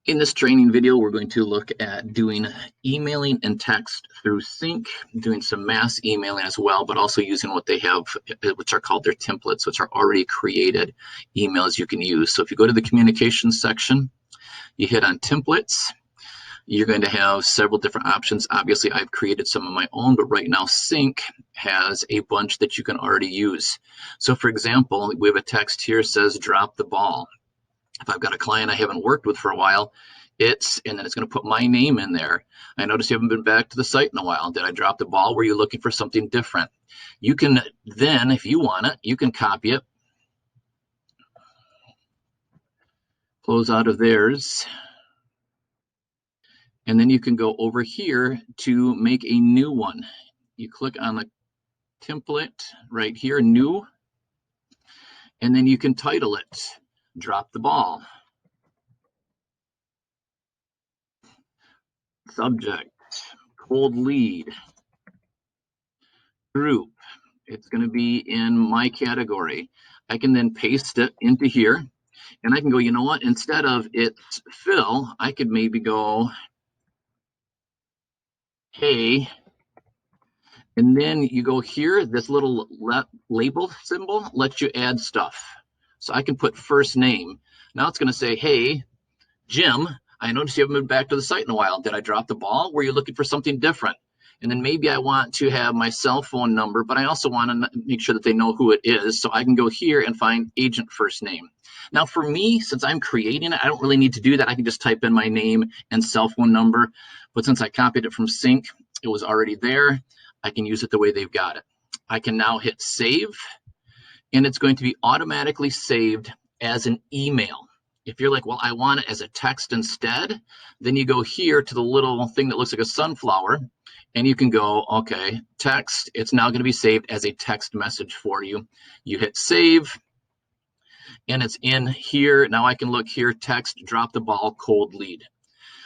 In this training video, we're going to look at doing emailing and text through Cinc, doing some mass emailing as well, but also using what they have, which are called their templates, which are already created emails you can use. So if you go to the communications section, you hit on templates, you're going to have several different options. Obviously, I've created some of my own, but right now Cinc has a bunch that you can already use. So for example, we have a text here says, drop the ball. If I've got a client I haven't worked with for a while, and then it's going to put my name in there. I notice you haven't been back to the site in a while. Did I drop the ball? Were you looking for something different? You can then, if you want it, you can copy it, close out of theirs, and then you can go over here to make a new one. You click on the template right here, new, and then you can title it, drop the ball. Subject, cold lead. Group, it's going to be in my category. I can then paste it into here, and I can go, you know what, instead of it's Phil, I could maybe go, hey, and then you go here, this little label symbol lets you add stuff. So I can put first name. Now it's going to say, hey, Jim, I noticed you haven't been back to the site in a while. Did I drop the ball? Were you looking for something different? And then maybe I want to have my cell phone number, but I also want to make sure that they know who it is. So I can go here and find agent first name. Now for me, since I'm creating it, I don't really need to do that. I can just type in my name and cell phone number. But since I copied it from Cinc, it was already there. I can use it the way they've got it. I can now hit save, and it's going to be automatically saved as an email. If you're like, well, I want it as a text instead, then you go here to the little thing that looks like a sunflower, and you can go, okay, text, it's now going to be saved as a text message for you. You hit save, and it's in here. Now I can look here, text, drop the ball, cold lead.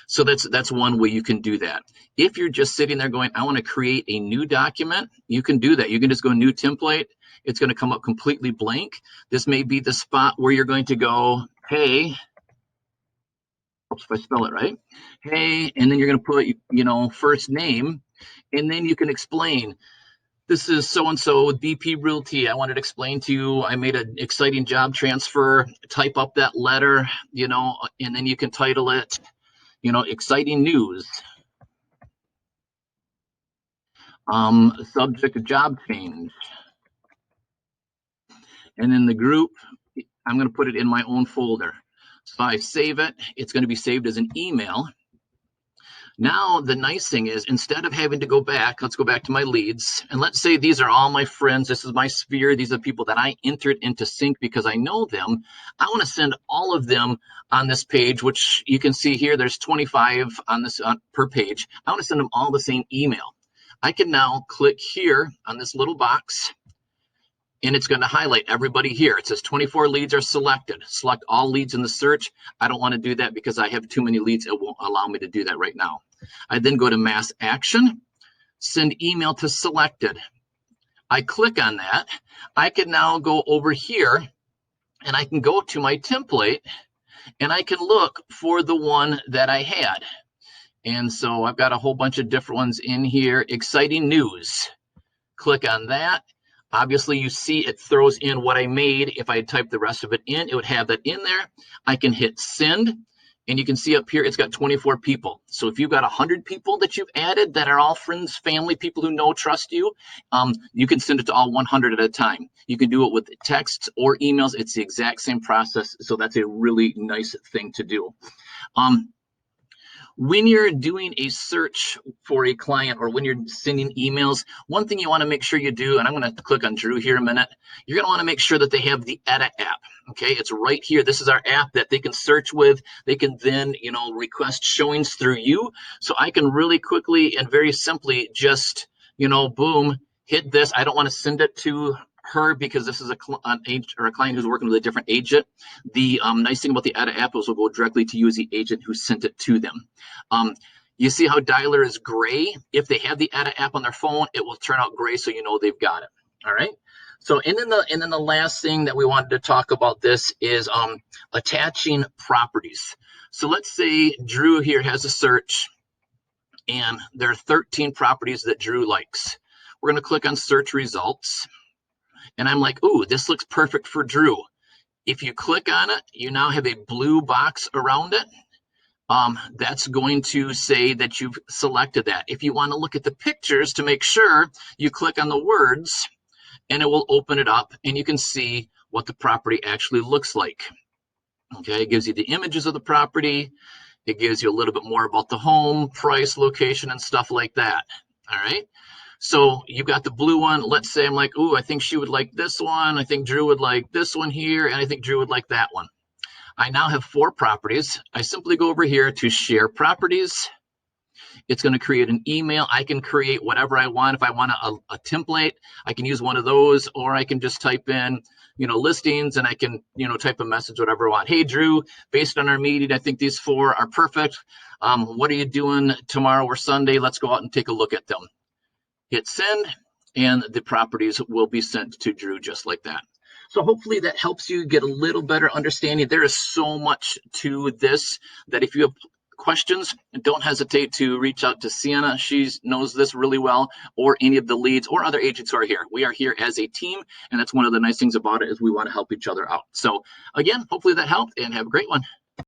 So that's one way you can do that. If you're just sitting there going, I want to create a new document, you can do that. You can just go new template. It's going to come up completely blank. This may be the spot where you're going to go, hey, oops, if I spell it right, hey, and then you're going to put, you know, first name, and then you can explain, this is so-and-so with BP Realty. I wanted to explain to you, I made an exciting job transfer, type up that letter, you know, and then you can title it, you know, exciting news. Subject of job change. And then the group, I'm going to put it in my own folder. So I save it, it's going to be saved as an email. Now, the nice thing is, instead of having to go back, let's go back to my leads. And let's say these are all my friends. This is my sphere. These are people that I entered into Cinc because I know them. I want to send all of them on this page, which you can see here, there's 25 on this per page. I want to send them all the same email. I can now click here on this little box, and it's going to highlight everybody here. It says 24 leads are selected. Select all leads in the search. I don't want to do that because I have too many leads. It won't allow me to do that right now. I then go to mass action, send email to selected. I click on that. I can now go over here, and I can go to my template, and I can look for the one that I had. And so I've got a whole bunch of different ones in here. Exciting news. Click on that. Obviously, you see it throws in what I made. If I had typed the rest of it in, it would have that in there. I can hit send, and you can see up here it's got 24 people. So if you've got 100 people that you've added that are all friends, family, people who know, trust you, you can send it to all 100 at a time. You can do it with texts or emails. It's the exact same process. So that's a really nice thing to do. When you're doing a search for a client or when you're sending emails, one thing you want to make sure you do, and I'm going to click on Drew here a minute, you're going to want to make sure that they have the Edit app. Okay, it's right here. This is our app that they can search with. They can then, you know, request showings through you. So I can really quickly and very simply just, you know, boom, hit this. I don't want to send it to her because this is a client who's working with a different agent. The nice thing about the Edit app is we'll go directly to use the agent who sent it to them. You see how dialer is gray? If they have the Edit app on their phone, it will turn out gray so you know they've got it. All right. So, and then the last thing that we wanted to talk about this is attaching properties. So let's say Drew here has a search and there are 13 properties that Drew likes. We're going to click on search results and I'm like, ooh, this looks perfect for Drew. If you click on it, you now have a blue box around it. That's going to say that you've selected that. If you want to look at the pictures to make sure, you click on the words and it will open it up and you can see what the property actually looks like. Okay, it gives you the images of the property. It gives you a little bit more about the home, price, location, and stuff like that. All right. So you've got the blue one. Let's say I'm like, ooh, I think she would like this one. I think Drew would like this one here. And I think Drew would like that one. I now have 4 properties. I simply go over here to share properties. It's going to create an email. I can create whatever I want. If I want a template, I can use one of those, or I can just type in, listings, and I can, type a message, whatever I want. Hey, Drew, based on our meeting, I think these 4 are perfect. What are you doing tomorrow or Sunday? Let's go out and take a look at them. Hit send, and the properties will be sent to Drew just like that. So hopefully that helps you get a little better understanding. There is so much to this that if you have questions, don't hesitate to reach out to Sienna. She knows this really well, or any of the leads or other agents who are here. We are here as a team, and that's one of the nice things about it is we want to help each other out. So again, hopefully that helped, and have a great one.